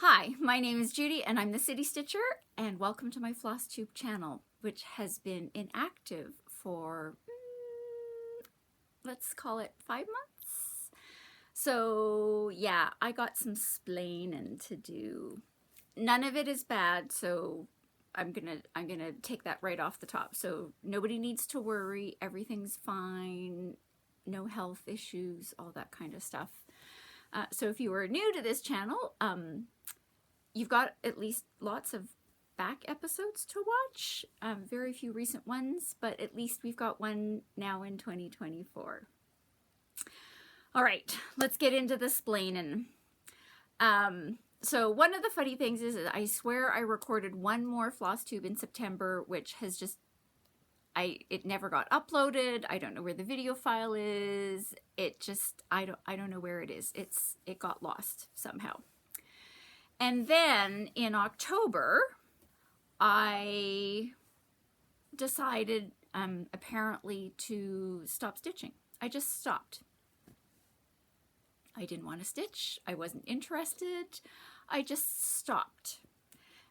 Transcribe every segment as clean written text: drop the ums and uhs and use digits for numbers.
Hi, my name is Judy and I'm the City Stitcher, and welcome to my Flosstube channel, which has been inactive for, let's call it 5 months. So yeah, I got some splainin to do. None of it is bad, so I'm gonna take that right off the top. So nobody needs to worry, everything's fine, no health issues, all that kind of stuff. So if you are new to this channel, you've got at least lots of back episodes to watch, very few recent ones, but at least we've got one now in 2024. All right, let's get into the splainin. So one of the funny things is I swear I recorded one more Flosstube in September, which has just, it never got uploaded. I don't know where the video file is. It just, I don't know where it is. It got lost somehow. And then in October, I decided apparently to stop stitching. I just stopped. I didn't want to stitch. I wasn't interested. I just stopped.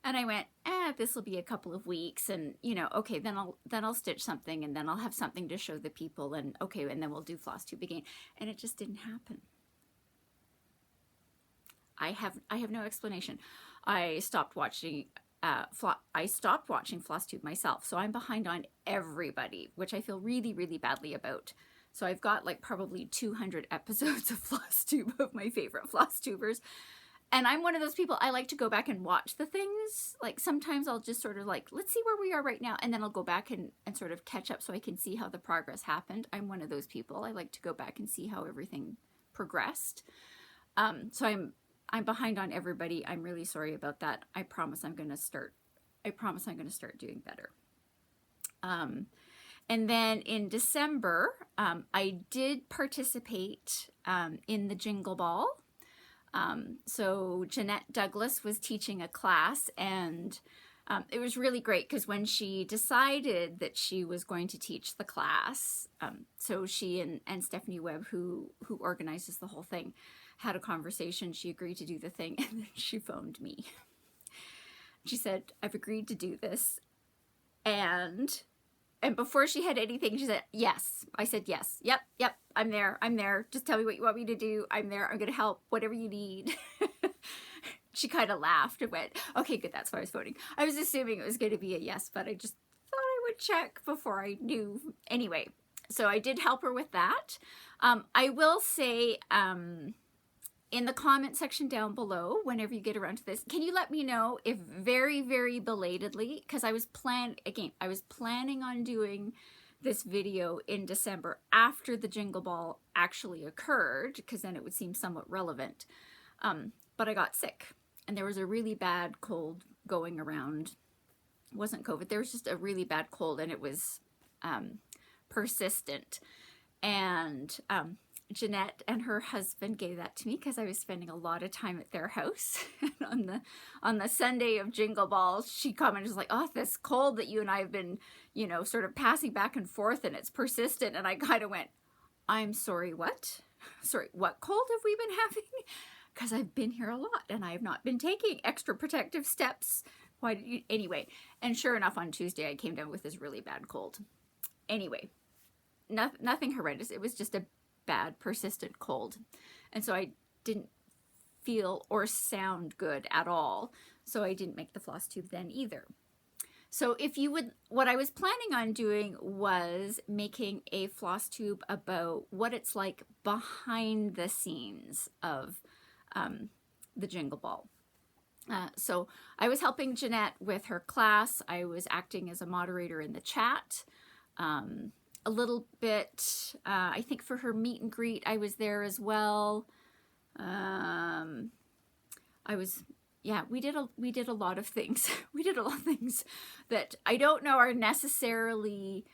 And I went, this will be a couple of weeks, and you know, okay, then I'll stitch something, and then I'll have something to show the people, and okay, and then we'll do Flosstube again. And it just didn't happen. I have no explanation. I stopped watching Flosstube myself, so I'm behind on everybody, which I feel really, really badly about. So I've got like probably 200 episodes of Flosstube of my favorite Flosstubers. And I'm one of those people, I like to go back and watch the things. Like sometimes I'll just sort of like, let's see where we are right now. And then I'll go back and sort of catch up so I can see how the progress happened. I'm one of those people. I like to go back and see how everything progressed. So I'm behind on everybody. I'm really sorry about that. I promise I'm going to start doing better. And then in December, I did participate in the Jingle Ball. So Jeannette Douglas was teaching a class, and it was really great because when she decided that she was going to teach the class, so she and Stephanie Webb, who organizes the whole thing, had a conversation. She agreed to do the thing, and then she phoned me. She said, I've agreed to do this. And before she had anything, she said, yes. I said, yes. Yep, I'm there. Just tell me what you want me to do. I'm there. I'm going to help, whatever you need. She kind of laughed and went, okay, good, that's why I was voting. I was assuming it was going to be a yes, but I just thought I would check before I knew. Anyway, so I did help her with that. I will say, in the comment section down below, whenever you get around to this, can you let me know if very, very belatedly, because I was planning on doing this video in December after the Jingle Ball actually occurred, because then it would seem somewhat relevant. But I got sick, and there was a really bad cold going around. It wasn't COVID, there was just a really bad cold, and it was persistent. And Jeannette and her husband gave that to me because I was spending a lot of time at their house. And on the Sunday of Jingle Ball, she commented like, oh, this cold that you and I have been, you know, sort of passing back and forth, and it's persistent. And I kind of went, I'm sorry, what? Sorry, what cold have we been having? Because I've been here a lot and I have not been taking extra protective steps. Why did you? Anyway, and sure enough, on Tuesday, I came down with this really bad cold. Anyway, nothing horrendous. It was just a bad persistent cold, and so I didn't feel or sound good at all, so I didn't make the Flosstube then either. So if you would, what I was planning on doing was making a Flosstube about what it's like behind the scenes of the Jingle Ball. So I was helping Jeannette with her class. I was acting as a moderator in the chat. A little bit, I think for her meet and greet, I was there as well. We did a lot of things. We did a lot of things that I don't know are necessarily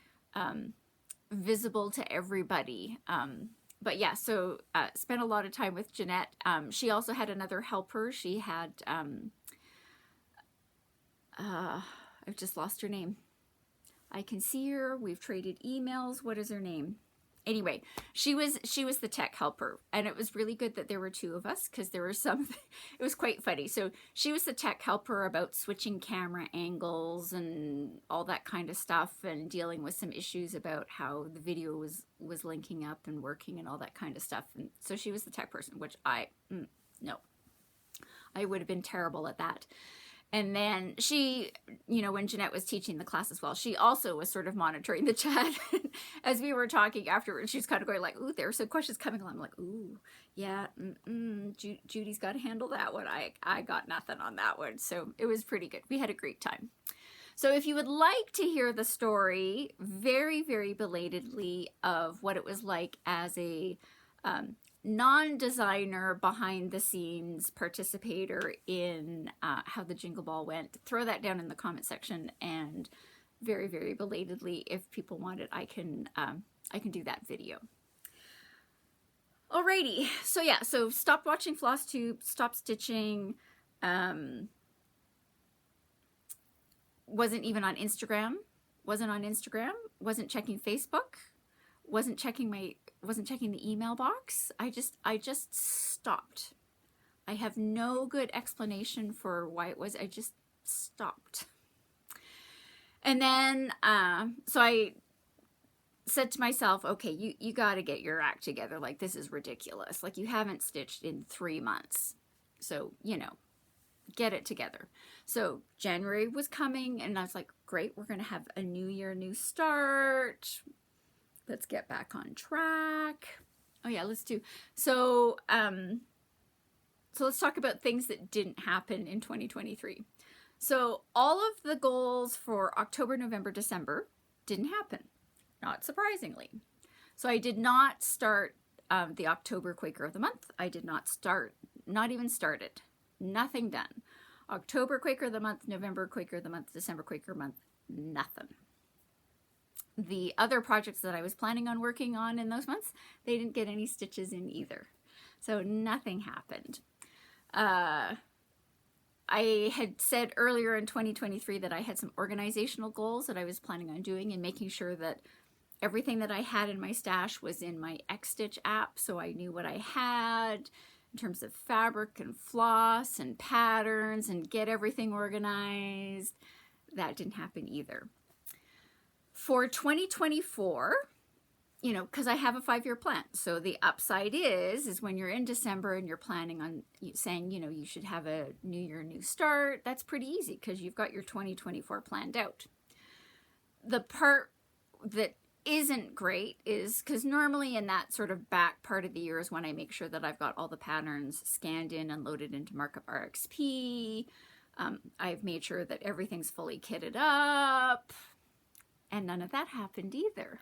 visible to everybody. But yeah, so spent a lot of time with Jeannette. She also had another helper. She had, I've just lost her name. I can see her. We've traded emails. What is her name? Anyway, she was the tech helper, and it was really good that there were two of us, because there were some, it was quite funny. So she was the tech helper about switching camera angles and all that kind of stuff, and dealing with some issues about how the video was linking up and working and all that kind of stuff. And so she was the tech person, which no, I would have been terrible at that. And then she, you know, when Jeannette was teaching the class as well, she also was sort of monitoring the chat. As we were talking afterwards, she's kind of going like, ooh, there are some questions coming along. I'm like, ooh, yeah, Judy's got to handle that one. I got nothing on that one. So it was pretty good. We had a great time. So if you would like to hear the story very, very belatedly of what it was like as a non-designer, behind-the-scenes participator in how the Jingle Ball went, throw that down in the comment section, and very, very belatedly, if people want it, I can do that video. Alrighty, so yeah, so stopped watching Flosstube, stopped stitching, wasn't even on Instagram, wasn't checking Facebook, wasn't checking the email box. I just stopped. I have no good explanation for why it was. I just stopped. And then, so I said to myself, okay, you got to get your act together. Like, this is ridiculous. Like, you haven't stitched in 3 months. So, you know, get it together. So January was coming, and I was like, great, we're going to have a new year, new start. Let's get back on track. Oh yeah, let's do. So, so let's talk about things that didn't happen in 2023. So all of the goals for October, November, December didn't happen, not surprisingly. So I did not start the October Quaker of the Month. I did not start, not even started, nothing done. October Quaker of the Month, November Quaker of the Month, December Quaker month, nothing. The other projects that I was planning on working on in those months, they didn't get any stitches in either. So nothing happened. I had said earlier in 2023 that I had some organizational goals that I was planning on doing, and making sure that everything that I had in my stash was in my Xstitch app, so I knew what I had in terms of fabric and floss and patterns, and get everything organized. That didn't happen either. For 2024, you know, because I have a 5-year plan. So the upside is when you're in December and you're planning on saying, you know, you should have a new year, new start, that's pretty easy because you've got your 2024 planned out. The part that isn't great is because normally in that sort of back part of the year is when I make sure that I've got all the patterns scanned in and loaded into Markup RXP. I've made sure that everything's fully kitted up. And none of that happened either.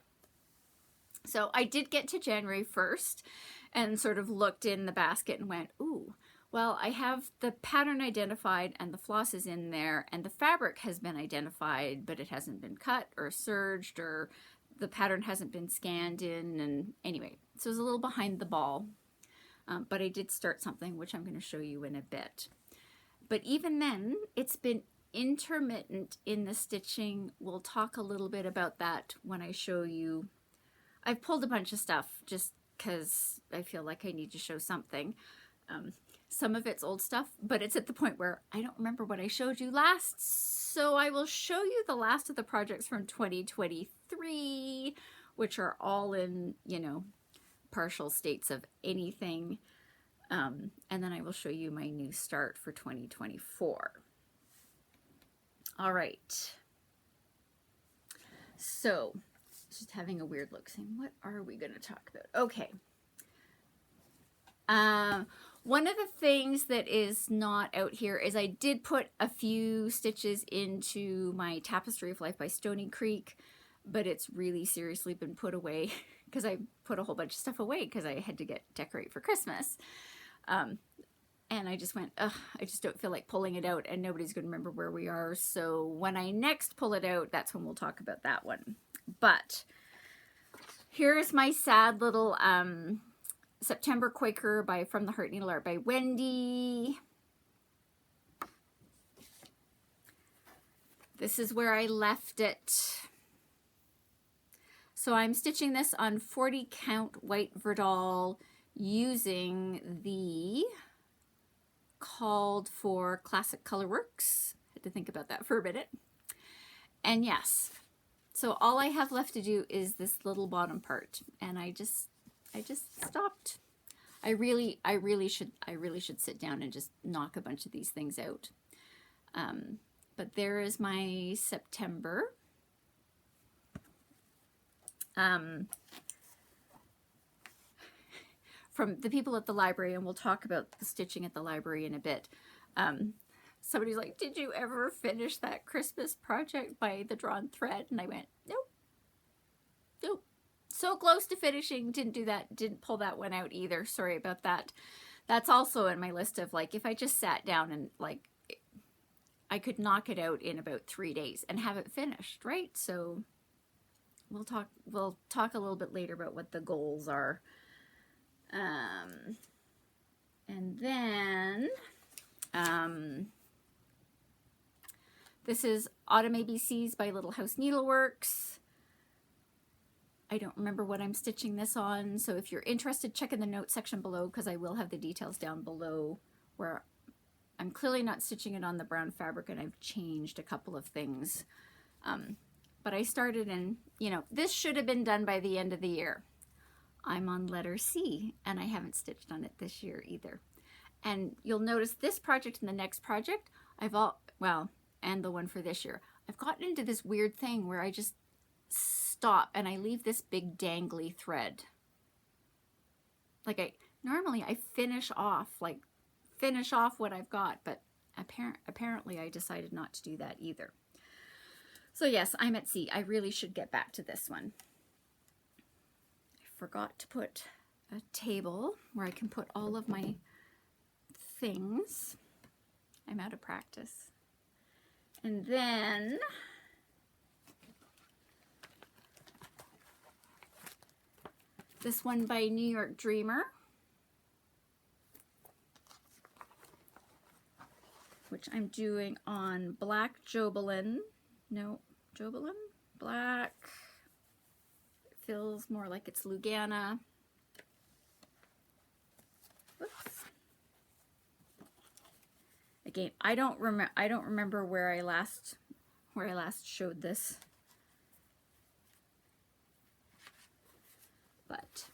So I did get to January 1st and sort of looked in the basket and went, ooh, well, I have the pattern identified and the floss is in there and the fabric has been identified, but it hasn't been cut or serged, or the pattern hasn't been scanned in. And anyway, so it was a little behind the ball, but I did start something, which I'm going to show you in a bit. But even then, it's been intermittent in the stitching. We'll talk a little bit about that when I show you. I've pulled a bunch of stuff just because I feel like I need to show something. Some of it's old stuff, but it's at the point where I don't remember what I showed you last. So I will show you the last of the projects from 2023, which are all in, you know, partial states of anything. And then I will show you my new start for 2024. All right. So, just having a weird look, saying, what are we going to talk about? Okay. One of the things that is not out here is I did put a few stitches into my Tapestry of Life by Stony Creek, but it's really seriously been put away because I put a whole bunch of stuff away because I had to decorate for Christmas. And I just went, ugh, I just don't feel like pulling it out, and nobody's going to remember where we are. So when I next pull it out, that's when we'll talk about that one. But here's my sad little September Quaker by From the Heart Needleart by Wendy. This is where I left it. So I'm stitching this on 40 count White Verdal using the called for Classic Coloroworks. Had to think about that for a minute. And yes, so all I have left to do is this little bottom part, and I just stopped. I really should sit down and just knock a bunch of these things out. But there is my September. From the people at the library, and we'll talk about the stitching at the library in a bit. Somebody's like, did you ever finish that Christmas project by the drawn thread? And I went, nope. Nope. So close to finishing, didn't do that, didn't pull that one out either. Sorry about that. That's also in my list of, like, if I just sat down and, like, I could knock it out in about 3 days and have it finished, right? So we'll talk a little bit later about what the goals are. And then this is Autumn ABCs by Little House Needleworks. I don't remember what I'm stitching this on, so if you're interested, check in the notes section below, because I will have the details down below, where I'm clearly not stitching it on the brown fabric, and I've changed a couple of things. But I started in, you know, this should have been done by the end of the year. I'm on letter C, and I haven't stitched on it this year either. And you'll notice this project and the next project, and the one for this year, I've gotten into this weird thing where I just stop and I leave this big dangly thread. Like normally I finish off what I've got, but apparently I decided not to do that either. So yes, I'm at C. I really should get back to this one. I forgot to put a table where I can put all of my things. I'm out of practice. And then this one by New York Dreamer, which I'm doing on black Jobelan. No, Jobelan? Black. It feels more like it's Lugana. Oops. Again, I don't remember where I last showed this. But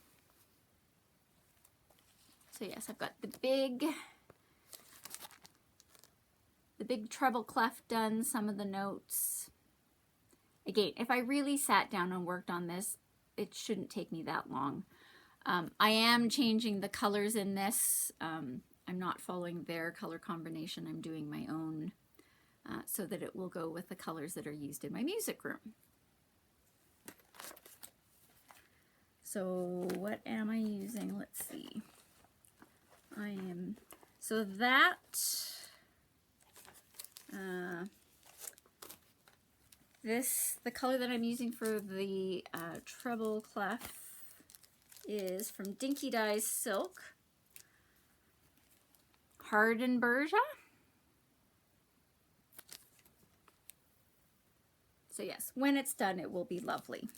so yes, I've got the big treble clef done, some of the notes. Again, if I really sat down and worked on this, it shouldn't take me that long. I am changing the colors in this. I'm not following their color combination. I'm doing my own so that it will go with the colors that are used in my music room. So what am I using? Let's see. So that, the color that I'm using for the treble clef is from Dinky Dyes Hardenbergia. So yes, when it's done, it will be lovely.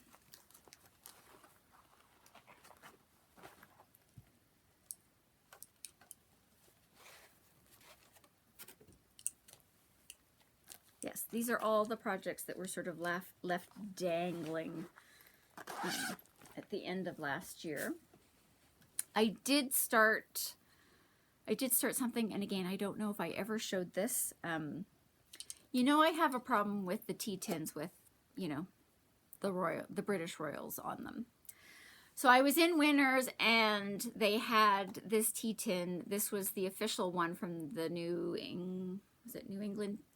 Yes, these are all the projects that were sort of left dangling at the end of last year. I did start something, and again, I don't know if I ever showed this. You know, I have a problem with the tea tins with, you know, the British Royals on them. So I was in Winners, and they had this tea tin. This was the official one from the New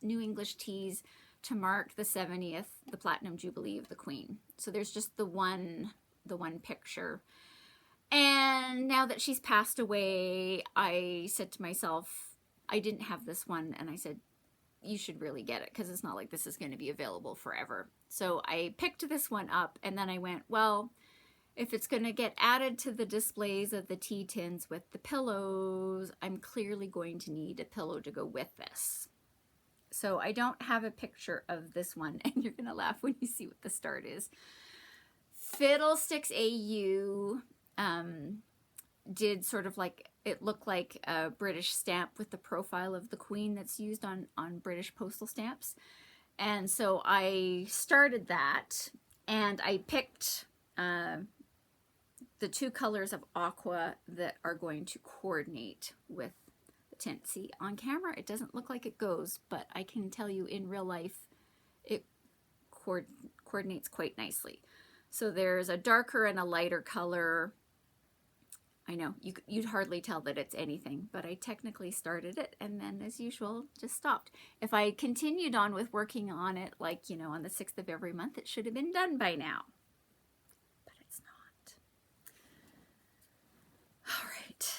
English Teas to mark the 70th, the Platinum Jubilee of the Queen. So there's just the one picture. And now that she's passed away, I said to myself, I didn't have this one, and I said, you should really get it, because it's not like this is going to be available forever. So I picked this one up, and then I went, well, if it's going to get added to the displays of the tea tins with the pillows, I'm clearly going to need a pillow to go with this. So I don't have a picture of this one, and you're going to laugh when you see what the start is. Fiddlesticks AU did sort of like, it looked like a British stamp with the profile of the Queen that's used on British postal stamps. And so I started that, and I picked the two colors of aqua that are going to coordinate with the tint. See, on camera it doesn't look like it goes, but I can tell you in real life it coordinates quite nicely. So there's a darker and a lighter color. I know, you'd hardly tell that it's anything, but I technically started it and then, as usual, just stopped. If I continued on with working on it, like, you know, on the 6th of every month, it should have been done by now. But it's not. All right.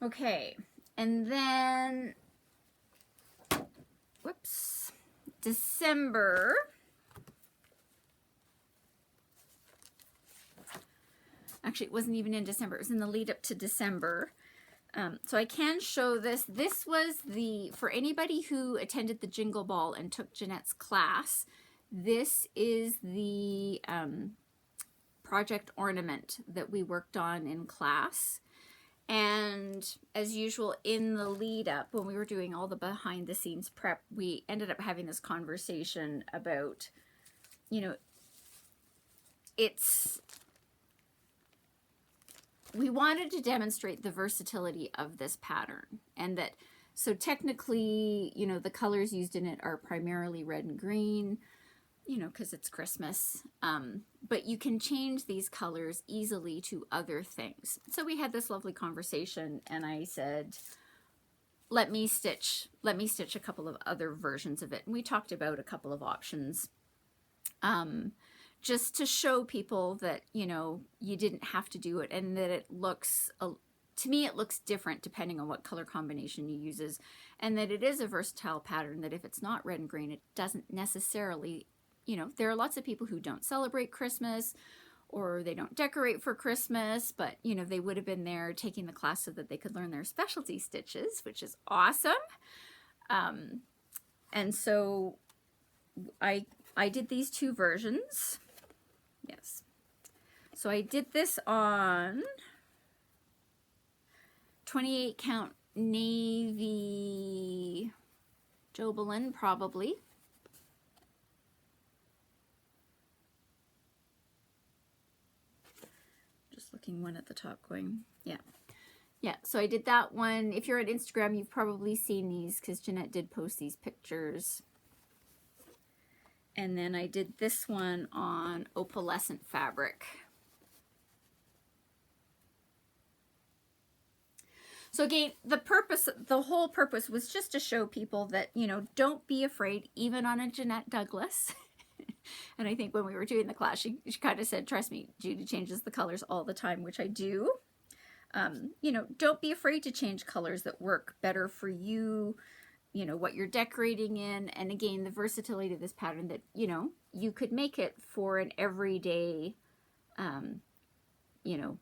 Okay, and then, whoops. December, actually it wasn't even in December, it was in the lead up to December. So I can show this. This was for anybody who attended the Jingle Ball and took Jeannette's class, this is the project Ornament that we worked on in class. And as usual, in the lead up, when we were doing all the behind the scenes prep, we ended up having this conversation about, you know, we wanted to demonstrate the versatility of this pattern, and that, so technically, you know, the colors used in it are primarily red and green, you know, because it's Christmas, but you can change these colors easily to other things. So we had this lovely conversation, and I said, let me stitch a couple of other versions of it. And we talked about a couple of options, just to show people that, you know, you didn't have to do it, and that it looks, to me, it looks different depending on what color combination you use, and that it is a versatile pattern, that if it's not red and green, it doesn't necessarily, you know, there are lots of people who don't celebrate Christmas, or they don't decorate for Christmas, but, you know, they would have been there taking the class so that they could learn their specialty stitches, which is awesome. And so I did these two versions. Yes. So I did this on 28 count navy Jobelan, probably. Looking one at the top going, yeah. So I did that one. If you're on Instagram, you've probably seen these because Jeannette did post these pictures. And then I did this one on opalescent fabric. So again, the whole purpose was just to show people that, you know, don't be afraid, even on a Jeannette Douglas. And I think when we were doing the class, she kind of said, trust me, Judy changes the colors all the time, which I do. You know, don't be afraid to change colors that work better for you, you know, what you're decorating in. And again, the versatility of this pattern, that, you know, you could make it for an everyday, you know,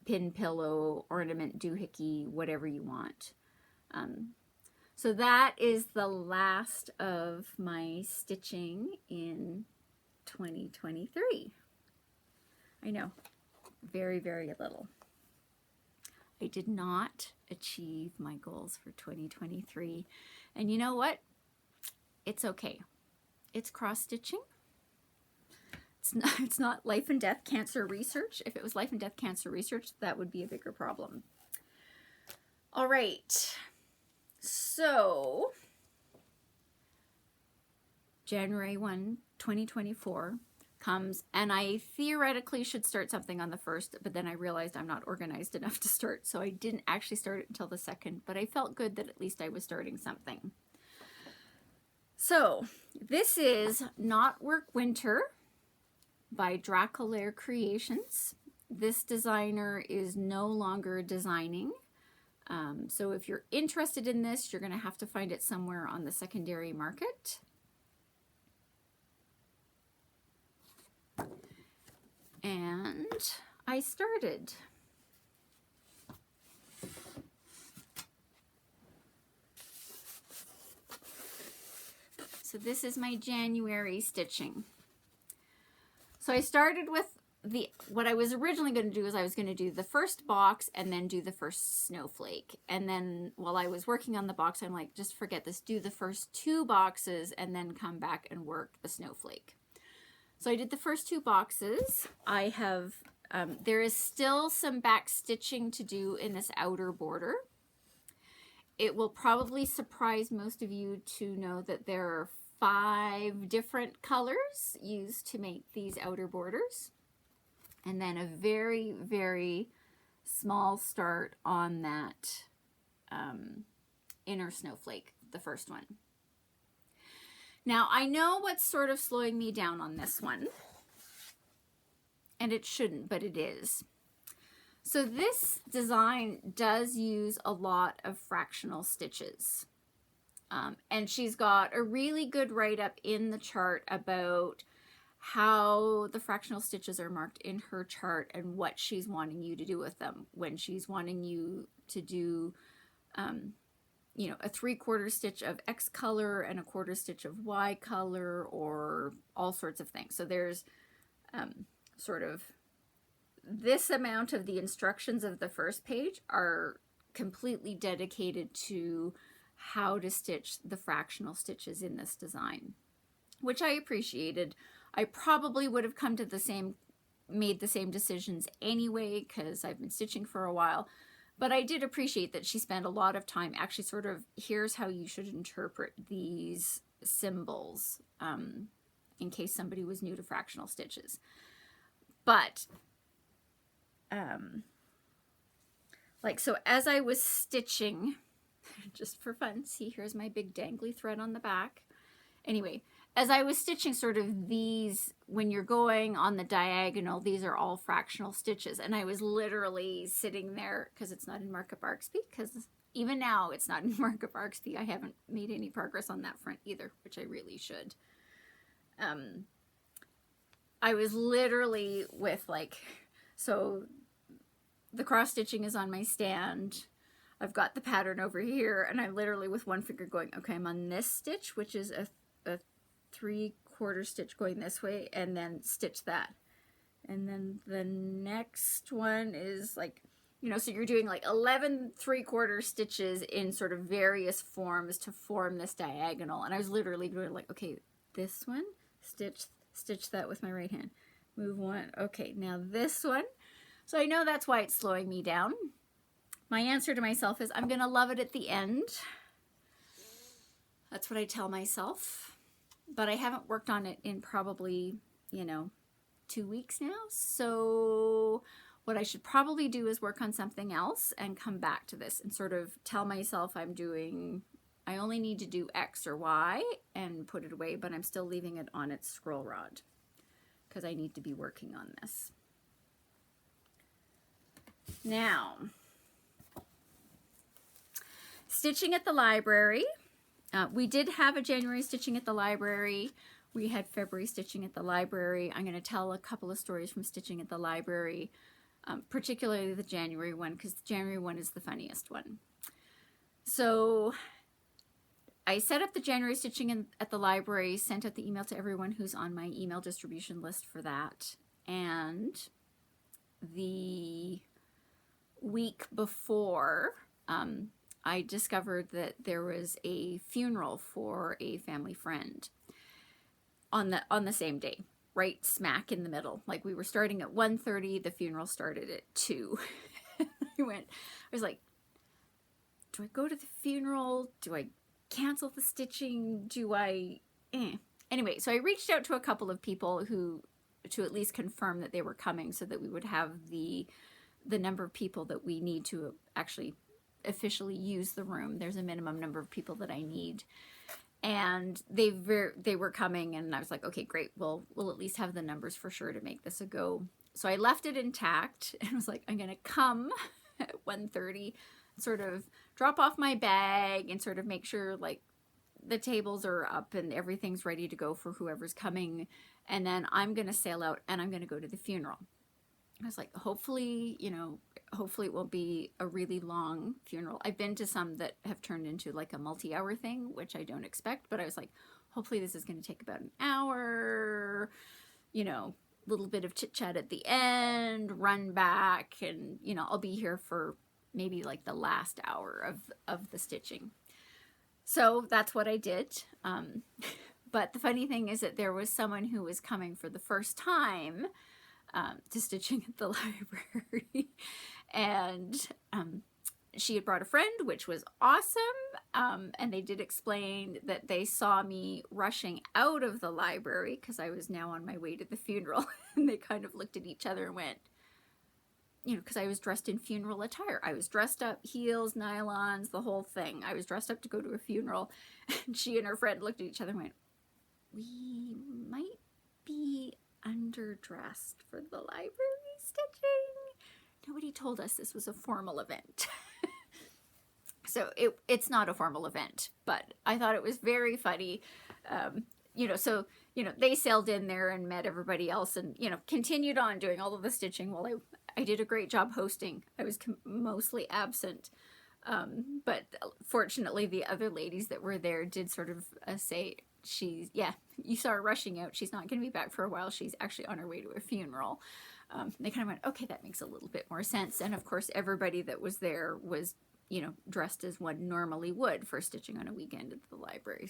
pin pillow, ornament, doohickey, whatever you want. So that is the last of my stitching in 2023. I know, very, very little. I did not achieve my goals for 2023. And you know what? It's okay. It's cross-stitching. It's not life and death cancer research. If it was life and death cancer research, that would be a bigger problem. All right. So, January 1, 2024 comes, and I theoretically should start something on the 1st, but then I realized I'm not organized enough to start, so I didn't actually start it until the 2nd, but I felt good that at least I was starting something. So, this is Knotwork Winter by Dracolair Creations. This designer is no longer designing. So if you're interested in this, you're going to have to find it somewhere on the secondary market. And I started. So this is my January stitching. So I started with what I was originally going to do is I was going to do the first box and then do the first snowflake. And then while I was working on the box, I'm like, just forget this, do the first 2 boxes and then come back and work the snowflake. So I did the first 2 boxes. I have, there is still some back stitching to do in this outer border. It will probably surprise most of you to know that there are 5 different colors used to make these outer borders. And then a very, very small start on that inner snowflake, the first one. Now, I know what's sort of slowing me down on this one, and it shouldn't, but it is. So this design does use a lot of fractional stitches. And she's got a really good write-up in the chart about how the fractional stitches are marked in her chart and what she's wanting you to do with them. When she's wanting you to do, you know, a 3/4 stitch of X color and a 1/4 stitch of Y color, or all sorts of things. So there's sort of this amount of the instructions of the first page are completely dedicated to how to stitch the fractional stitches in this design, which I appreciated. I probably would have come to made the same decisions anyway, because I've been stitching for a while, but I did appreciate that she spent a lot of time actually sort of, here's how you should interpret these symbols, in case somebody was new to fractional stitches. But, like, so as I was stitching, just for fun, see, here's my big dangly thread on the back. Anyway, as I was stitching sort of these, when you're going on the diagonal, these are all fractional stitches. And I was literally sitting there, because it's not in Markup Arksby, because even now it's not in Markup Arksby. I haven't made any progress on that front either, which I really should. I was literally with like, so the cross stitching is on my stand. I've got the pattern over here, and I'm literally with one finger going, okay, I'm on this stitch, which is a 3/4 stitch going this way, and then stitch that. And then the next one is like, you know, so you're doing like 11 3/4 stitches in sort of various forms to form this diagonal. And I was literally going like, okay, this one, stitch that with my right hand. Move one. Okay, now this one. So I know that's why it's slowing me down. My answer to myself is I'm going to love it at the end. That's what I tell myself. But I haven't worked on it in probably, you know, 2 weeks now. So what I should probably do is work on something else and come back to this and sort of tell myself I only need to do X or Y and put it away, but I'm still leaving it on its scroll rod because I need to be working on this. Now, stitching at the library. We did have a January stitching at the library. We had February stitching at the library. I'm going to tell a couple of stories from stitching at the library, particularly the January one, because the January one is the funniest one. So I set up the January stitching at the library, sent out the email to everyone who's on my email distribution list for that. And the week before, I discovered that there was a funeral for a family friend on the same day, right smack in the middle. Like we were starting at 1:30, the funeral started at 2. I was like, do I go to the funeral? Do I cancel the stitching? Do I? Anyway, so I reached out to a couple of people to at least confirm that they were coming so that we would have the number of people that we need to actually officially use the room. There's a minimum number of people that I need, and they were coming, and I was like, okay, great, we'll at least have the numbers for sure to make this a go. So I left it intact and was like, I'm gonna come at 1:30, sort of drop off my bag and sort of make sure like the tables are up and everything's ready to go for whoever's coming, and then I'm gonna sail out and I'm gonna go to the funeral. I was like, hopefully, you know, hopefully it won't be a really long funeral. I've been to some that have turned into like a multi-hour thing, which I don't expect, but I was like, hopefully this is going to take about an hour, you know, little bit of chit chat at the end, run back, and, you know, I'll be here for maybe like the last hour of the stitching. So that's what I did. But the funny thing is that there was someone who was coming for the first time to stitching at the library, and she had brought a friend, which was awesome. And they did explain that they saw me rushing out of the library because I was now on my way to the funeral, and they kind of looked at each other and went, you know, because I was dressed in funeral attire. I was dressed up, heels, nylons, the whole thing. I was dressed up to go to a funeral, and she and her friend looked at each other and went, we might be underdressed for the library stitching. Nobody told us this was a formal event. So it's not a formal event, but I thought it was very funny. You know, so, you know, they sailed in there and met everybody else and, you know, continued on doing all of the stitching while I did a great job hosting. I was mostly absent. But fortunately, the other ladies that were there did sort of say, yeah, you saw her rushing out. She's not going to be back for a while. She's actually on her way to a funeral. They kind of went, okay, that makes a little bit more sense. And of course, everybody that was there was, you know, dressed as one normally would for stitching on a weekend at the library.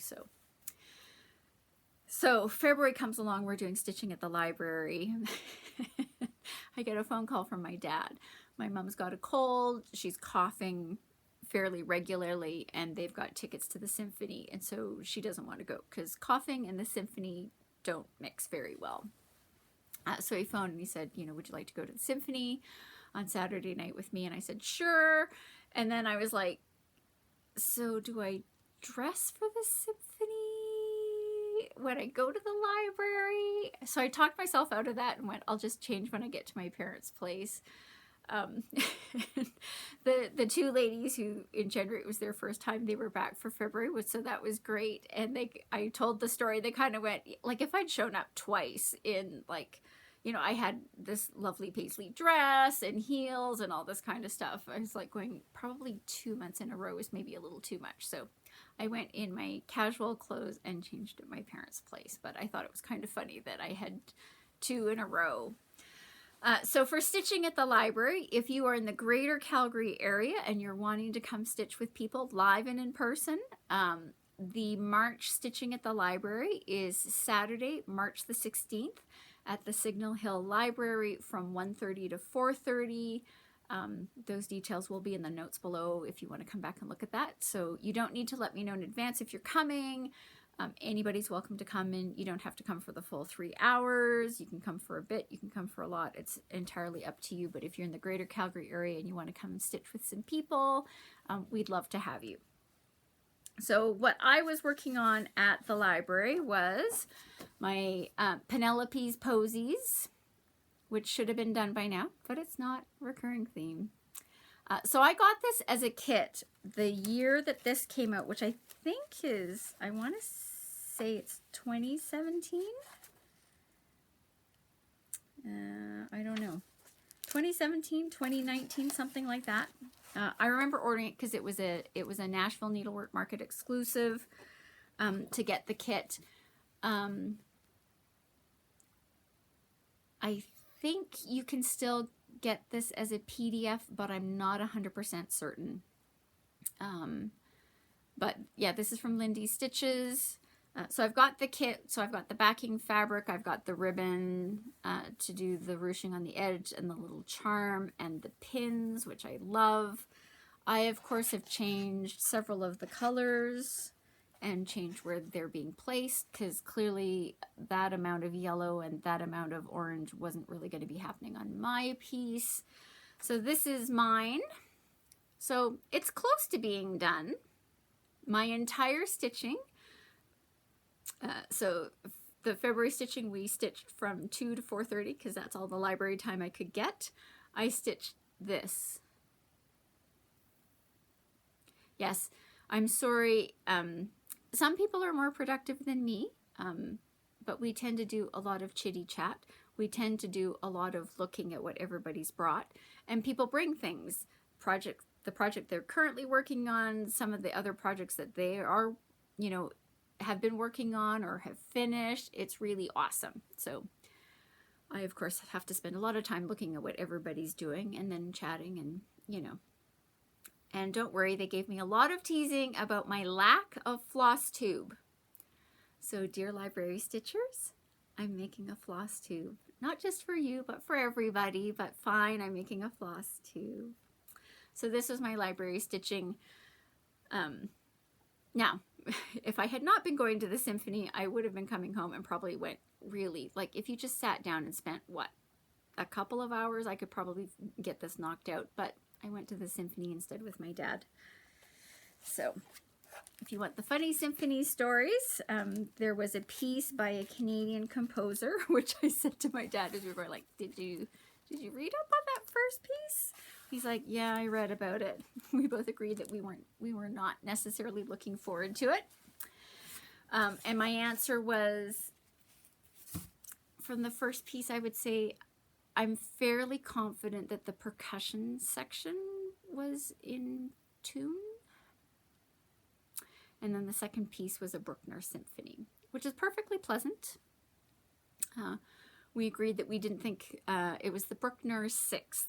So February comes along, we're doing stitching at the library. I get a phone call from my dad. My mom's got a cold. She's coughing fairly regularly, and they've got tickets to the symphony, and so she doesn't want to go because coughing and the symphony don't mix very well. So he phoned and he said, you know, would you like to go to the symphony on Saturday night with me? And I said, sure. And then I was like, so do I dress for the symphony when I go to the library? So I talked myself out of that and went, I'll just change when I get to my parents' place. The two ladies who in January, it was their first time, they were back for February, so that was great. And I told the story, they kind of went, like, if I'd shown up twice in, like, you know, I had this lovely paisley dress and heels and all this kind of stuff. I was like going probably 2 months in a row was maybe a little too much. So I went in my casual clothes and changed at my parents' place. But I thought it was kind of funny that I had 2 in a row. So for stitching at the library, if you are in the greater Calgary area and you're wanting to come stitch with people live and in person, the March stitching at the library is Saturday, March the 16th at the Signal Hill Library from 1:30 to 4:30. Those details will be in the notes below if you want to come back and look at that. So you don't need to let me know in advance if you're coming. Anybody's welcome to come in. You don't have to come for the full 3 hours. You can come for a bit. You can come for a lot. It's entirely up to you. But if you're in the greater Calgary area and you want to come and stitch with some people, we'd love to have you. So what I was working on at the library was my Penelope's Posies, which should have been done by now, but it's not. Recurring theme. So I got this as a kit the year that this came out, which I think is, I want to say it's 2017. I don't know. 2017, 2019, something like that. I remember ordering it because it was a Nashville Needlework Market exclusive to get the kit. I think you can still get this as a PDF, but I'm not 100% certain. But yeah, this is from Lindy's Stitches. So I've got the kit, so I've got the backing fabric, I've got the ribbon to do the ruching on the edge and the little charm and the pins, which I love. I, of course, have changed several of the colors and changed where they're being placed because clearly that amount of yellow and that amount of orange wasn't really going to be happening on my piece. So this is mine. So it's close to being done. My entire stitching. So the February stitching, we stitched from 2 to 4:30 because that's all the library time I could get. I stitched this. Yes, I'm sorry. Some people are more productive than me, but we tend to do a lot of chitty chat. We tend to do a lot of looking at what everybody's brought, and people bring things. The project they're currently working on, some of the other projects that they are, you know, have been working on or have finished. It's really awesome. So I, of course, have to spend a lot of time looking at what everybody's doing and then chatting and, you know. And don't worry, they gave me a lot of teasing about my lack of floss tube. So, dear library stitchers, I'm making a floss tube. Not just for you, but for everybody. But fine, I'm making a floss tube. So this was my library stitching. Now, if I had not been going to the symphony, I would have been coming home and probably went really, like if you just sat down and spent, what, a couple of hours, I could probably get this knocked out. But I went to the symphony instead with my dad. So if you want the funny symphony stories, there was a piece by a Canadian composer, which I said to my dad as we were like, did you read up on that first piece? He's like, yeah, I read about it. We both agreed that we were not necessarily looking forward to it. And my answer was, from the first piece, I would say I'm fairly confident that the percussion section was in tune. And then the second piece was a Bruckner symphony, which is perfectly pleasant. We agreed that we didn't think it was the Bruckner 6th,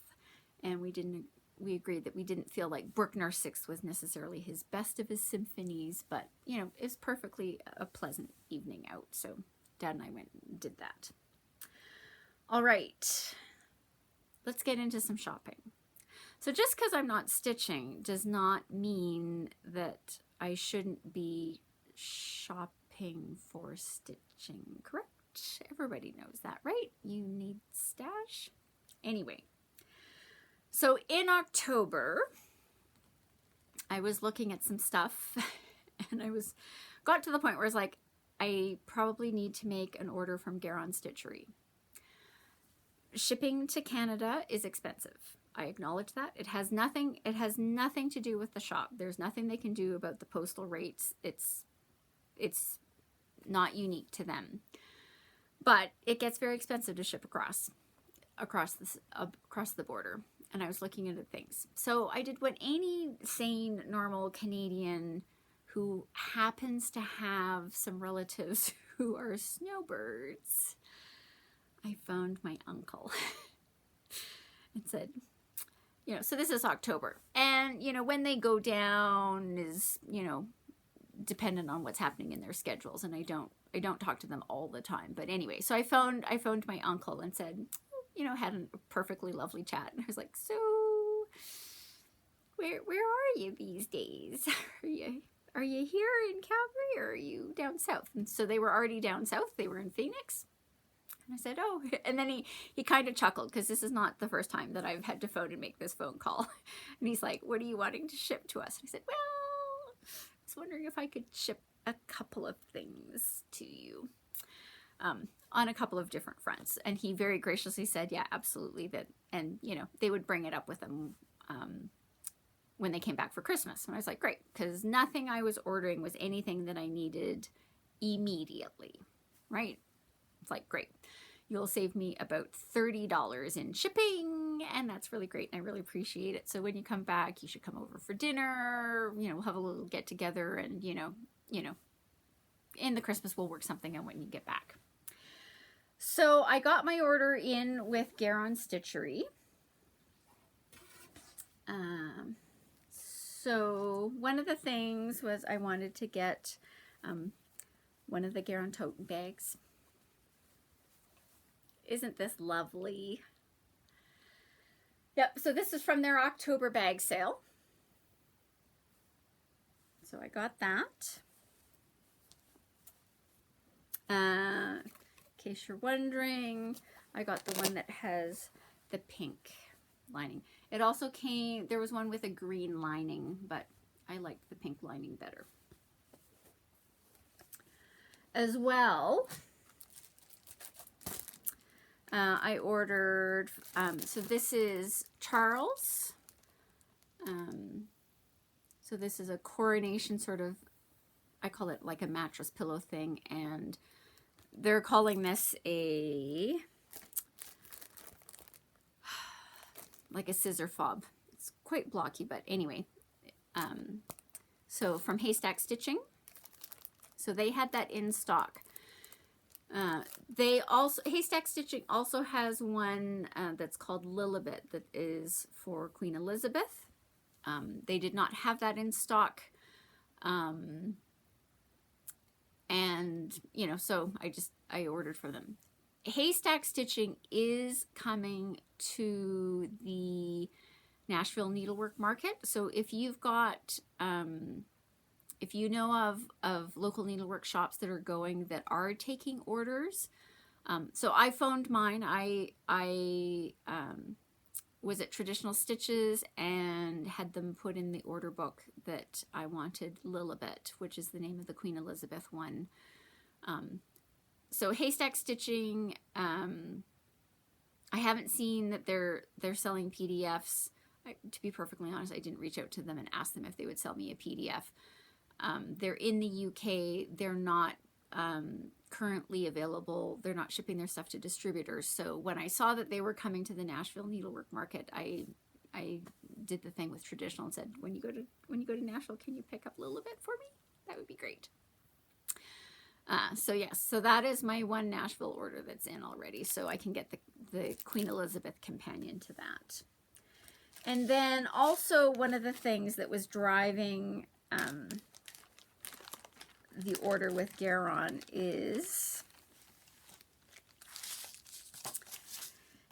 and we agreed that we didn't feel like Bruckner 6th was necessarily his best of his symphonies, but you know, it's perfectly a pleasant evening out. So Dad and I went and did that. All right, let's get into some shopping. So just because I'm not stitching does not mean that I shouldn't be shopping for stitching, correct? Everybody knows that, right? You need stash. Anyway, so in October, I was looking at some stuff and got to the point where I was like, I probably need to make an order from GaRon Stitchery. Shipping to Canada is expensive. I acknowledge that. It has nothing to do with the shop. There's nothing they can do about the postal rates. It's not unique to them. But it gets very expensive to ship across the border. And I was looking into things. So I did what any sane, normal Canadian who happens to have some relatives who are snowbirds. I phoned my uncle and said, you know, so this is October. And, you know, when they go down is, you know, dependent on what's happening in their schedules. And I don't talk to them all the time. But anyway, so I phoned my uncle and said, you know, had a perfectly lovely chat. And I was like, so where are you these days? Are you here in Calgary or are you down south? And so they were already down south. They were in Phoenix. And I said, oh, and then he kind of chuckled because this is not the first time that I've had to phone and make this phone call. And he's like, what are you wanting to ship to us? And I said, well, I was wondering if I could ship a couple of things to you on a couple of different fronts. And he very graciously said, yeah, absolutely. That, and, you know, they would bring it up with them when they came back for Christmas. And I was like, great, because nothing I was ordering was anything that I needed immediately, right? It's like, great. You'll save me about $30 in shipping, and that's really great, and I really appreciate it. So when you come back, you should come over for dinner. You know, we'll have a little get together, and you know, in the Christmas we'll work something out when you get back. So I got my order in with GaRon Stitchery. So one of the things was I wanted to get one of the GaRon tote bags. Isn't this lovely? Yep, so this is from their October bag sale. So I got that. In case you're wondering, I got the one that has the pink lining. It also came, there was one with a green lining, but I liked the pink lining better. As well, I ordered, so this is Charles. So this is a coronation sort of, I call it like a mattress pillow thing, and they're calling this like a scissor fob. It's quite blocky, but anyway. So from Haystack Stitching. So they had that in stock. They also, Haystack Stitching also has one that's called Lilibet that is for Queen Elizabeth. They did not have that in stock. And, you know, so I ordered for them. Haystack Stitching is coming to the Nashville Needlework Market. So if you've got, if you know of local needlework shops that are going, that are taking orders, so I phoned mine. I was at Traditional Stitches and had them put in the order book that I wanted Lilibet, which is the name of the Queen Elizabeth one. So Haystack Stitching, I haven't seen that they're selling PDFs. To be perfectly honest, I didn't reach out to them and ask them if they would sell me a PDF. They're in the UK. They're not currently available. They're not shipping their stuff to distributors. So when I saw that they were coming to the Nashville Needlework Market, I did the thing with Traditional and said, when you go to Nashville, can you pick up Lilibet for me? That would be great. So yes, so that is my one Nashville order that's in already. So I can get the Queen Elizabeth companion to that. And then also one of the things that was driving the order with GaRon is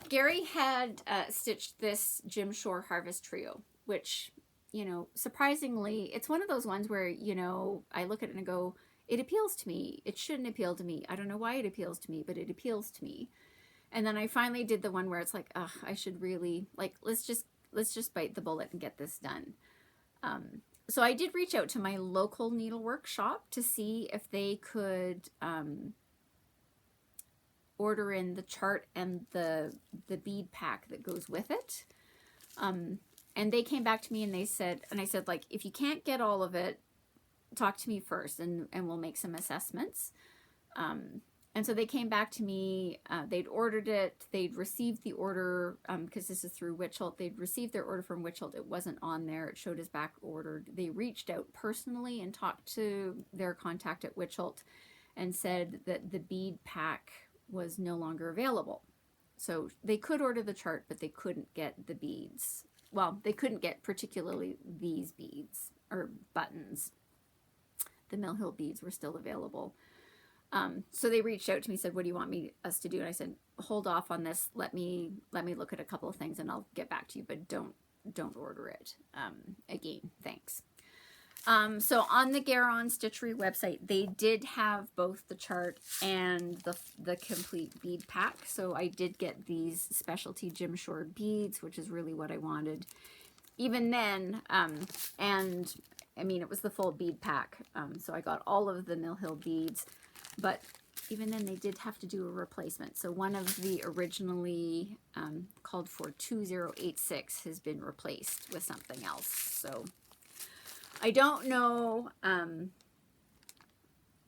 Gary had stitched this Jim Shore Harvest Trio, which, you know, surprisingly, it's one of those ones where, you know, I look at it and go, it appeals to me. It shouldn't appeal to me. I don't know why it appeals to me, but it appeals to me. And then I finally did the one where it's like, ugh, I should really, like, let's just bite the bullet and get this done. So I did reach out to my local needlework shop to see if they could order in the chart and the bead pack that goes with it. And they came back to me and they said, and I said, like, if you can't get all of it, talk to me first and we'll make some assessments. And so they came back to me, they'd ordered it, they'd received the order, because this is through Witchelt, they'd received their order from Witchelt, it wasn't on there, it showed as back ordered. They reached out personally and talked to their contact at Witchelt and said that the bead pack was no longer available. So they could order the chart, but they couldn't get the beads. Well, they couldn't get particularly these beads, or buttons. The Mill Hill beads were still available. So they reached out to me, said, what do you want us to do? And I said, hold off on this. Let me look at a couple of things and I'll get back to you, but don't order it. Again, thanks. So on the GaRon Stitchery website, they did have both the chart and the complete bead pack. So I did get these specialty Jim Shore beads, which is really what I wanted. Even then, and I mean, it was the full bead pack. So I got all of the Mill Hill beads. But even then, they did have to do a replacement. So one of the originally called for 2086 has been replaced with something else. So I don't know.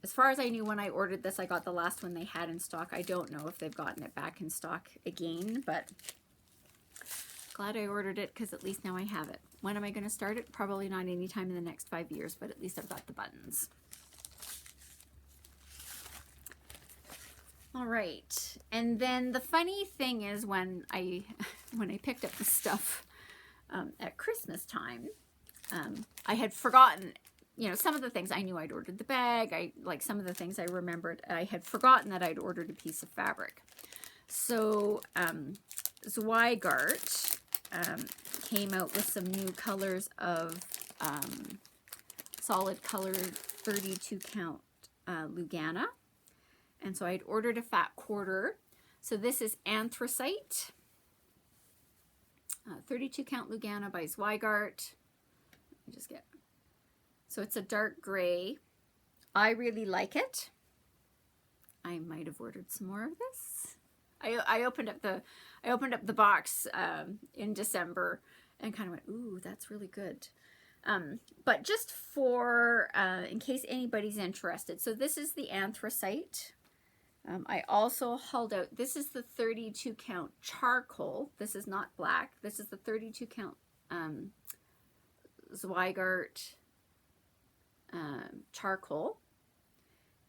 As far as I knew when I ordered this, I got the last one they had in stock. I don't know if they've gotten it back in stock again, but glad I ordered it because at least now I have it. When am I going to start it? Probably not anytime in the next 5 years, but at least I've got the buttons. All right, and then the funny thing is when I picked up the stuff at Christmas time, I had forgotten, you know, some of the things. I knew I'd ordered the bag. Some of the things I remembered. I had forgotten that I'd ordered a piece of fabric. So Zweigart came out with some new colors of solid colored 32 count Lugana. And so I'd ordered a fat quarter. So this is Anthracite, 32 count Lugana by Zweigart. Let me just get, so it's a dark gray. I really like it. I might have ordered some more of this. I opened up the box in December and kind of went, ooh, that's really good. But just for, in case anybody's interested, so this is the Anthracite. I also hauled out, this is the 32 count charcoal. This is not black. This is the 32 count Zweigart charcoal.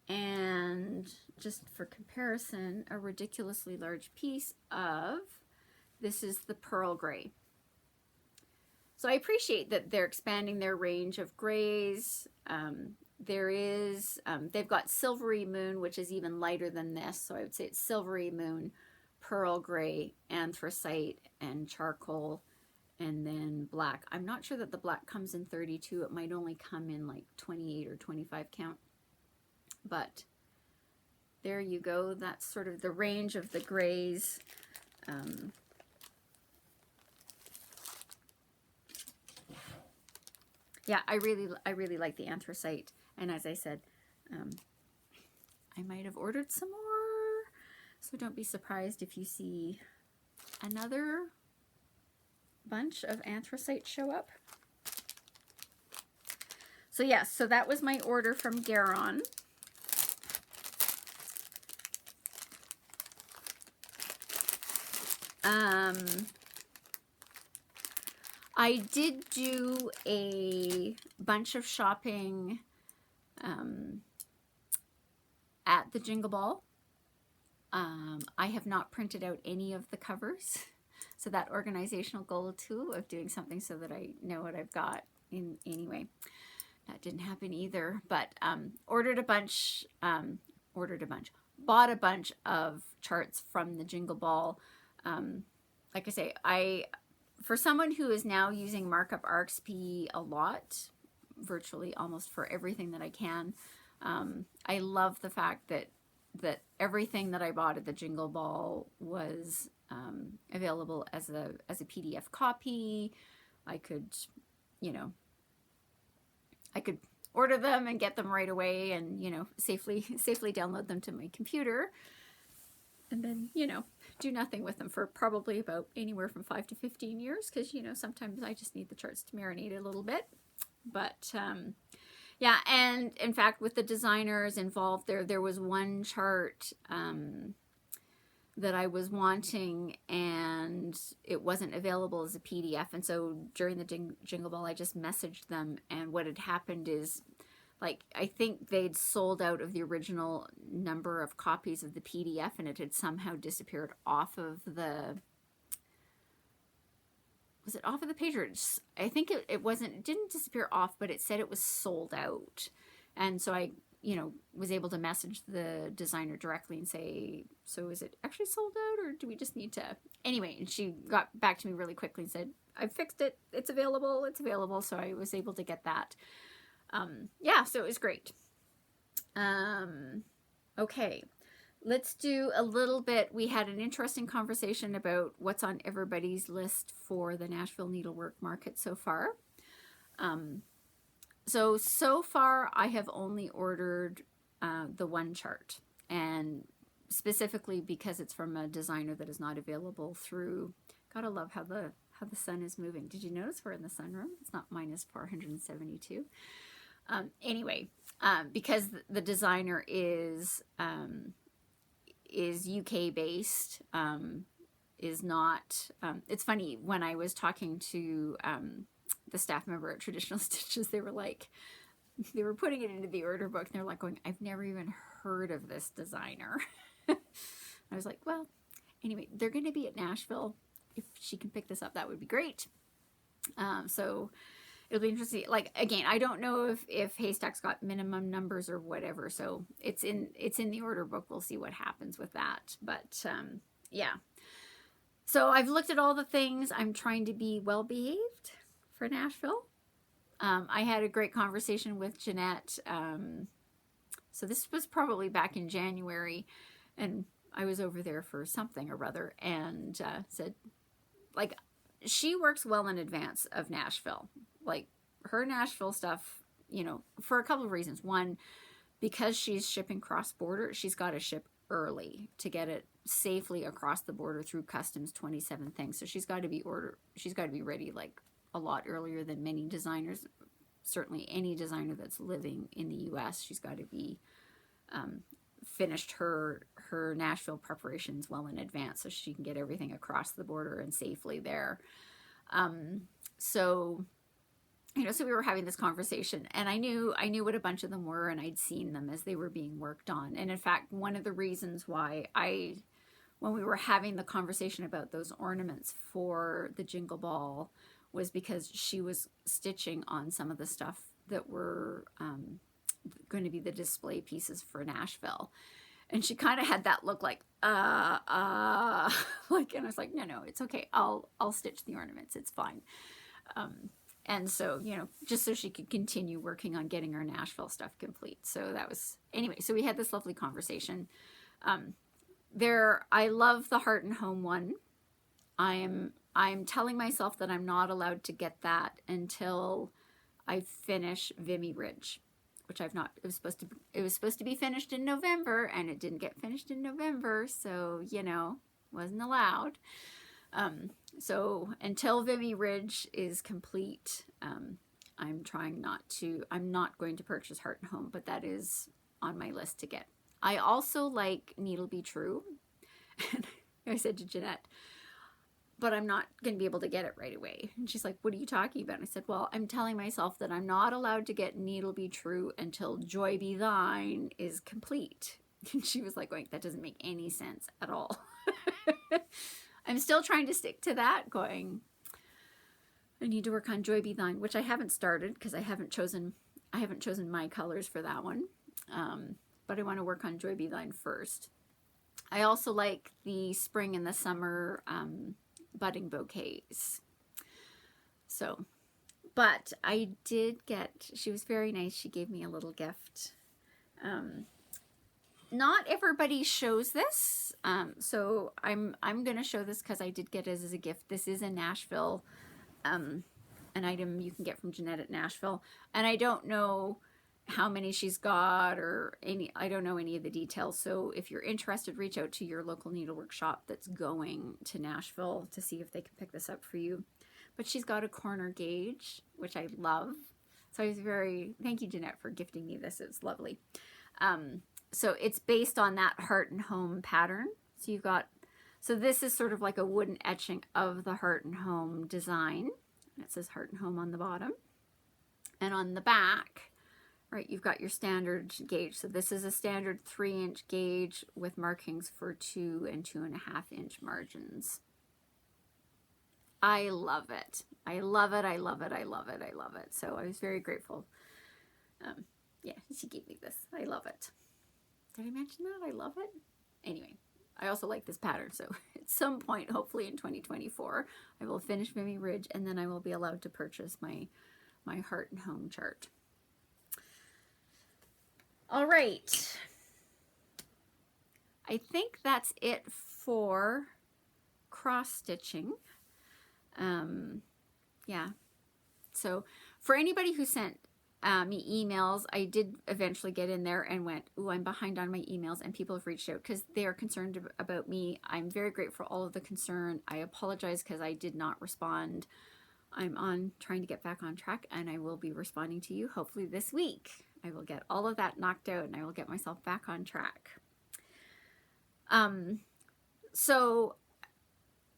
And just for comparison, a ridiculously large piece of, this is the pearl gray. So I appreciate that they're expanding their range of grays. They've got Silvery Moon, which is even lighter than this. So I would say it's Silvery Moon, Pearl Gray, Anthracite, and Charcoal, and then black. I'm not sure that the black comes in 32. It might only come in like 28 or 25 count. But there you go. That's sort of the range of the grays. Yeah, I really like the anthracite. And as I said, I might have ordered some more. So don't be surprised if you see another bunch of anthracite show up. So yes, so that was my order from GaRon. I did do a bunch of shopping at the Jingle Ball. I have not printed out any of the covers. So that organizational goal too of doing something so that I know what I've got in anyway. That didn't happen either, but bought a bunch of charts from the Jingle Ball. Like I say, for someone who is now using markup RXP a lot, virtually almost for everything that I can, I love the fact that everything that I bought at the Jingle Ball was available as a PDF copy. I could, I could order them and get them right away, and safely download them to my computer, and then do nothing with them for probably about anywhere from 5 to 15 years, because sometimes I just need the charts to marinate a little bit. But yeah, and in fact with the designers involved, there was one chart that I was wanting, and it wasn't available as a PDF, and so during the Jingle Ball I just messaged them, and what had happened is, like, I think they'd sold out of the original number of copies of the PDF, and it had somehow disappeared off of the, was it off of the page, or I think it didn't disappear off, but it said it was sold out. And so I was able to message the designer directly and say, so is it actually sold out, or do we just need to, anyway, and she got back to me really quickly and said, I fixed it, it's available, so I was able to get that. Yeah, so it was great. Okay, let's do a little bit. We had an interesting conversation about what's on everybody's list for the Nashville Needlework Market so far. So far I have only ordered the one chart, and specifically because it's from a designer that is not available through, gotta love how the sun is moving. Did you notice we're in the sunroom? It's not minus 472. Anyway, because the designer is UK based, is not, it's funny, when I was talking to the staff member at Traditional Stitches, they were putting it into the order book, and they're like going, I've never even heard of this designer. I was like, well, anyway, they're going to be at Nashville. If she can pick this up, that would be great. So it'll be interesting. Like, again, I don't know if Haystack's got minimum numbers or whatever, so it's in the order book. We'll see what happens with that. But yeah. So I've looked at all the things. I'm trying to be well behaved for Nashville. I had a great conversation with Jeannette. So this was probably back in January, and I was over there for something or other, and said, like, she works well in advance of Nashville. Like, her Nashville stuff, for a couple of reasons. One, because she's shipping cross-border, she's got to ship early to get it safely across the border through customs, 27 things. So she's got to be ready like a lot earlier than many designers. Certainly any designer that's living in the US, she's got to be finished her Nashville preparations well in advance so she can get everything across the border and safely there. So so we were having this conversation, and I knew what a bunch of them were, and I'd seen them as they were being worked on. And in fact, one of the reasons why when we were having the conversation about those ornaments for the Jingle Ball was because she was stitching on some of the stuff that were going to be the display pieces for Nashville. And she kind of had that look like, like, and I was like, no, it's okay. I'll stitch the ornaments. It's fine. And so, just so she could continue working on getting her Nashville stuff complete. So that was, anyway, so we had this lovely conversation. I love the Heart and Home one. I'm telling myself that I'm not allowed to get that until I finish Vimy Ridge, which I've not. It was supposed to be finished in November, and it didn't get finished in November, so wasn't allowed. So until Vimy Ridge is complete, I'm not going to purchase Heart and Home, but that is on my list to get. I also like Needle Be True. And I said to Jeannette, but I'm not going to be able to get it right away. And she's like, what are you talking about? And I said, well, I'm telling myself that I'm not allowed to get Needle Be True until Joy Be Thine is complete. And she was like going, that doesn't make any sense at all. I'm still trying to stick to that, going, I need to work on Joy Be Thine, which I haven't started because I haven't chosen my colors for that one. But I want to work on Joy Be Thine first. I also like the spring and the summer budding bouquets. So, but I did get, she was very nice. She gave me a little gift. Not everybody shows this. So I'm going to show this because I did get it as a gift. This is a Nashville, an item you can get from Jeannette at Nashville. And I don't know how many she's got or I don't know any of the details. So if you're interested, reach out to your local needlework shop that's going to Nashville to see if they can pick this up for you. But she's got a corner gauge, which I love. So I was thank you, Jeannette, for gifting me this. It's lovely. So it's based on that Heart and Home pattern. So this is sort of like a wooden etching of the Heart and Home design. It says Heart and Home on the bottom. And on the back, right, you've got your standard gauge. So this is a standard 3-inch gauge with markings for 2 and 2.5 inch margins. I love it. I love it. I love it. I love it. I love it. So I was very grateful. Yeah, she gave me this. I love it. Did I mention that? I love it. Anyway, I also like this pattern. So at some point, hopefully in 2024, I will finish Vimy Ridge, and then I will be allowed to purchase my Heart and Home chart. All right. I think that's it for cross stitching. Yeah. So for anybody who sent me emails, I did eventually get in there and went, ooh, I'm behind on my emails, and people have reached out because they are concerned about me. I'm very grateful for all of the concern. I apologize because I did not respond. I'm trying to get back on track, and I will be responding to you hopefully this week. I will get all of that knocked out, and I will get myself back on track. So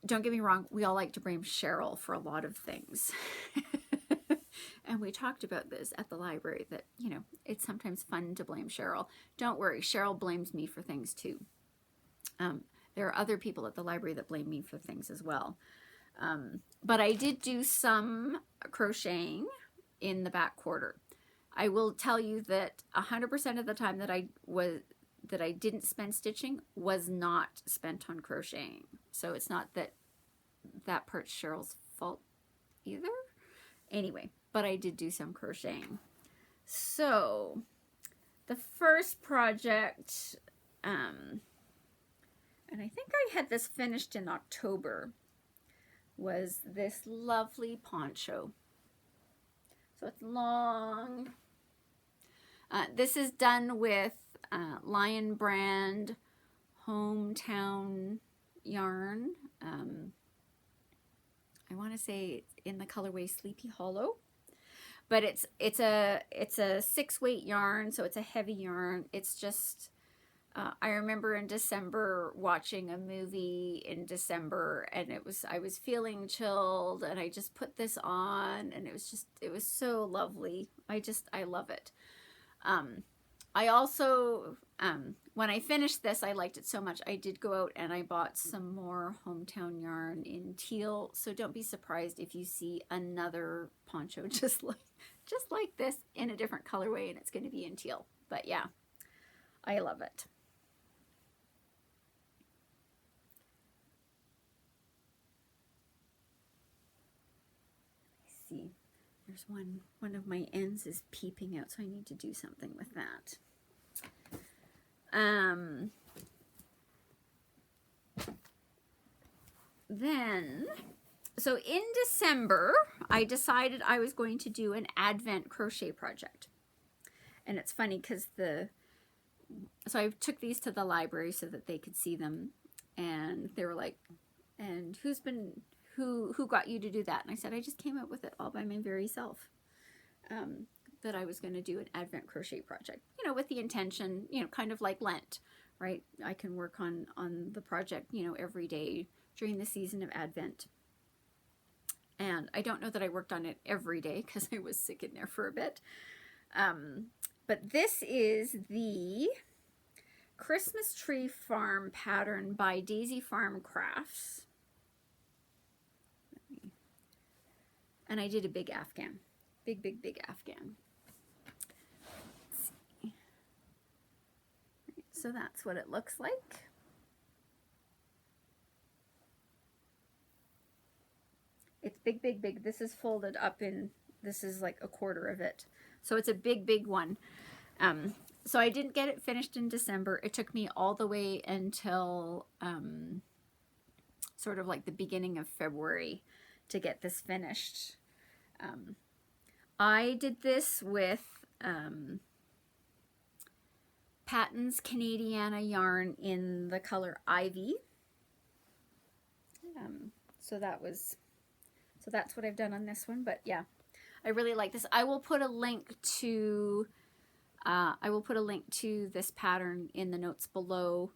don't get me wrong, we all like to blame Cheryl for a lot of things. And we talked about this at the library that, it's sometimes fun to blame Cheryl. Don't worry, Cheryl blames me for things too. There are other people at the library that blame me for things as well. But I did do some crocheting in the back quarter. I will tell you that 100% of the time that I didn't spend stitching was not spent on crocheting. So it's not that part's Cheryl's fault either. Anyway, but I did do some crocheting. So the first project, and I think I had this finished in October, was this lovely poncho. So it's long. This is done with Lion brand hometown yarn. I want to say it's in the colorway Sleepy Hollow, but it's a 6-weight yarn, so it's a heavy yarn. It's just I remember in December watching a movie in December, and I was feeling chilled, and I just put this on, and it was so lovely. I love it. I also, when I finished this, I liked it so much, I did go out and I bought some more hometown yarn in teal. So don't be surprised if you see another poncho just like this in a different colorway, and it's going to be in teal. But yeah, I love it. See, there's one of my ends is peeping out, so I need to do something with that. Then, so in December, I decided I was going to do an Advent crochet project. And it's funny because so I took these to the library so that they could see them, and they were like, and who got you to do that? And I said, I just came up with it all by my very self. That I was going to do an Advent crochet project, you know, with the intention, you know, kind of like Lent, right? I can work on the project, you know, every day during the season of Advent. And I don't know that I worked on it every day because I was sick in there for a bit. But this is the Christmas Tree Farm pattern by Daisy Farm Crafts. And I did a big Afghan. Big Afghan. Let's see. So that's what it looks like. It's big. This is folded up in, this is like a quarter of it. So it's a big one. So I didn't get it finished in December. It took me all the way until sort of like the beginning of February to get this finished. I did this with Patton's Canadiana yarn in the color Ivy. So that's what I've done on this one. But yeah, I really like this. I will put a link to this pattern in the notes below.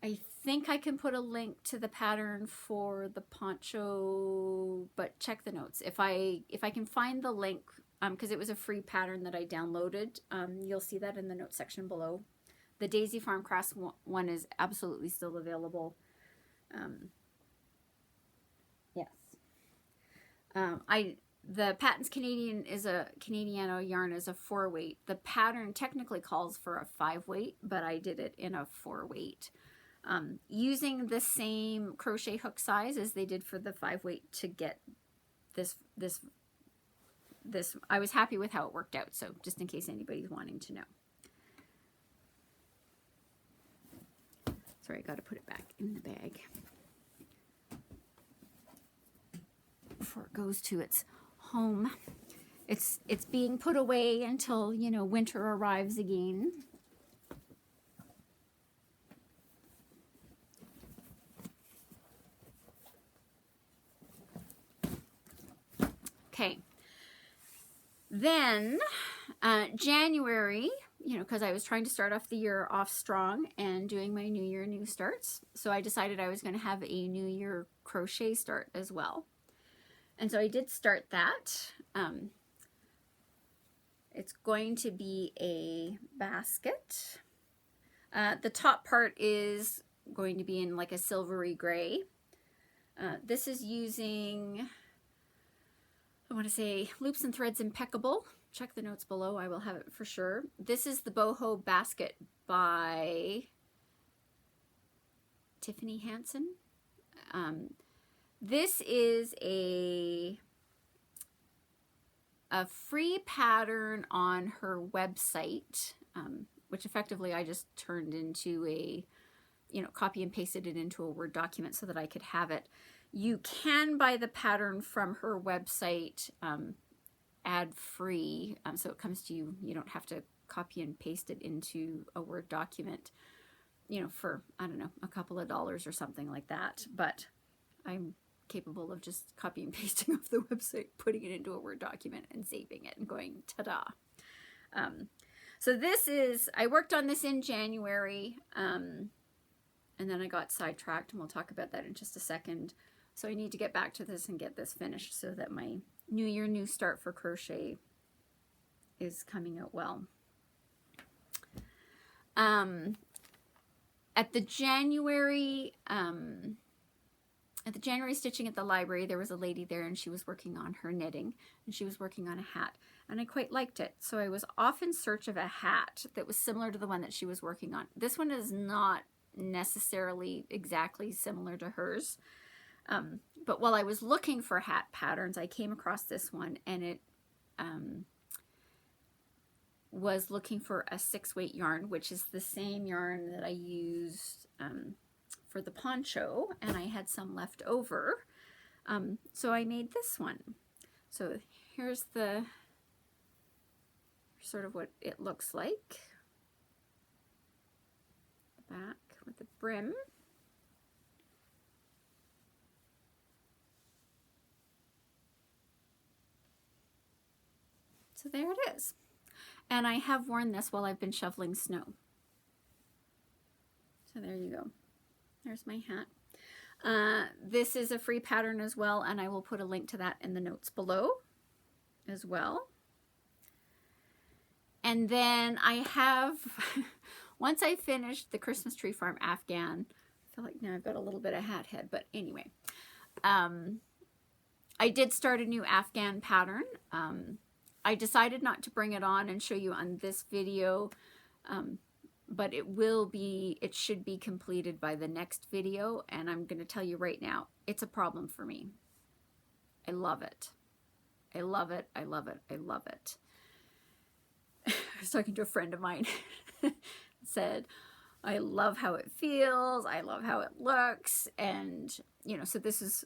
I think I can put a link to the pattern for the poncho, but check the notes. If I can find the link, because it was a free pattern that I downloaded, you'll see that in the notes section below. The Daisy Farm Crafts one is absolutely still available. Yes. The Patton's Canadiana yarn is a 4-weight. The pattern technically calls for a 5-weight, but I did it in a 4-weight. Using the same crochet hook size as they did for the 5-weight to get this. I was happy with how it worked out, so just in case anybody's wanting to know. Sorry, I got to put it back in the bag before it goes to its home. It's being put away until, you know, winter arrives again. Okay. Then January, you know, because I was trying to start off the year off strong and doing my New Year new starts, so I decided I was going to have a New Year crochet start as well. And so I did start that. It's going to be a basket. The top part is going to be in like a silvery gray. This is using, I want to say, Loops and Threads Impeccable. Check the notes below, I will have it for sure. This is the boho basket by Tiffany Hansen. This is a free pattern on her website, which effectively I just turned into a, you know, copy and pasted it into a Word document so that I could have it. You can buy the pattern from her website ad free, so it comes to you. You don't have to copy and paste it into a Word document, you know, for, I don't know, a couple of dollars or something like that. But I'm capable of just copy and pasting off the website, putting it into a Word document and saving it and going, ta-da. So this is, I worked on this in January, and then I got sidetracked, and we'll talk about that in just a second. So I need to get back to this and get this finished so that my New Year, New Start for crochet is coming out well. At the January stitching at the library, there was a lady there, and she was working on her knitting, and she was working on a hat, and I quite liked it. So I was off in search of a hat that was similar to the one that she was working on. This one is not necessarily exactly similar to hers, but while I was looking for hat patterns, I came across this one, and it was looking for a 6-weight yarn, which is the same yarn that I used for the poncho, and I had some left over, so I made this one. So here's the sort of what it looks like, the back with the brim. So there it is. And I have worn this while I've been shoveling snow. So there you go. There's my hat. This is a free pattern as well, and I will put a link to that in the notes below as well. And then I have, once I finished the Christmas Tree Farm Afghan, I feel like now I've got a little bit of hat head, but anyway. I did start a new Afghan pattern. I decided not to bring it on and show you on this video, but it should be completed by the next video, and I'm going to tell you right now, it's a problem for me. I love it. I love it. I love it. I love it. I was talking to a friend of mine, said, I love how it feels, I love how it looks, and, you know, so this is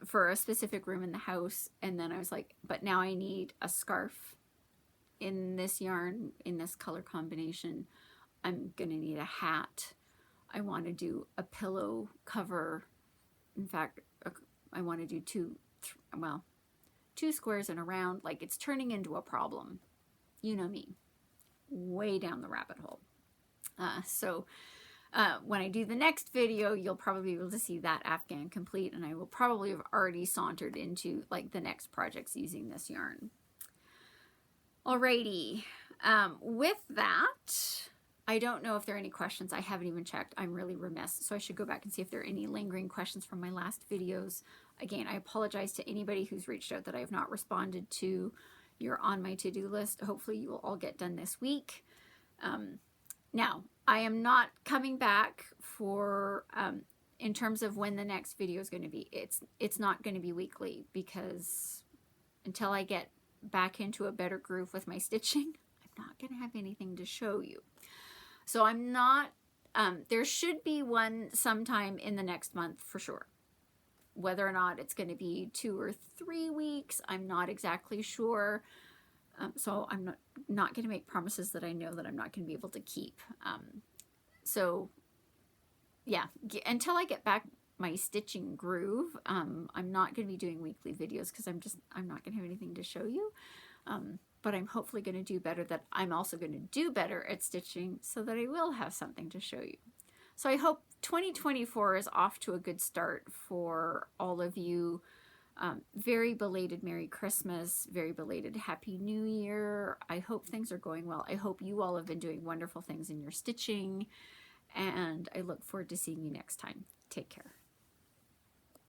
for a specific room in the house, and then I was like, but now I need a scarf in this yarn, in this color combination. I'm gonna need a hat. I want to do a pillow cover. In fact, I want to do two squares and a round. Like, it's turning into a problem. You know me, way down the rabbit hole. When I do the next video, you'll probably be able to see that Afghan complete, and I will probably have already sauntered into like the next projects using this yarn. Alrighty, with that, I don't know if there are any questions. I haven't even checked. I'm really remiss, so I should go back and see if there are any lingering questions from my last videos. Again, I apologize to anybody who's reached out that I have not responded to. You're on my to-do list. Hopefully you will all get done this week. Now, I am not coming back for, in terms of when the next video is going to be. It's not going to be weekly, because until I get back into a better groove with my stitching, I'm not going to have anything to show you. So I'm not, there should be one sometime in the next month for sure. Whether or not it's going to be 2 or 3 weeks, I'm not exactly sure. So I'm not going to make promises that I know that I'm not going to be able to keep. So yeah, until I get back my stitching groove, I'm not going to be doing weekly videos, because I'm not going to have anything to show you. But I'm hopefully going to do better, that I'm also going to do better at stitching, so that I will have something to show you. So I hope 2024 is off to a good start for all of you. Very belated Merry Christmas, very belated Happy New Year. I hope things are going well. I hope you all have been doing wonderful things in your stitching, and I look forward to seeing you next time. Take care.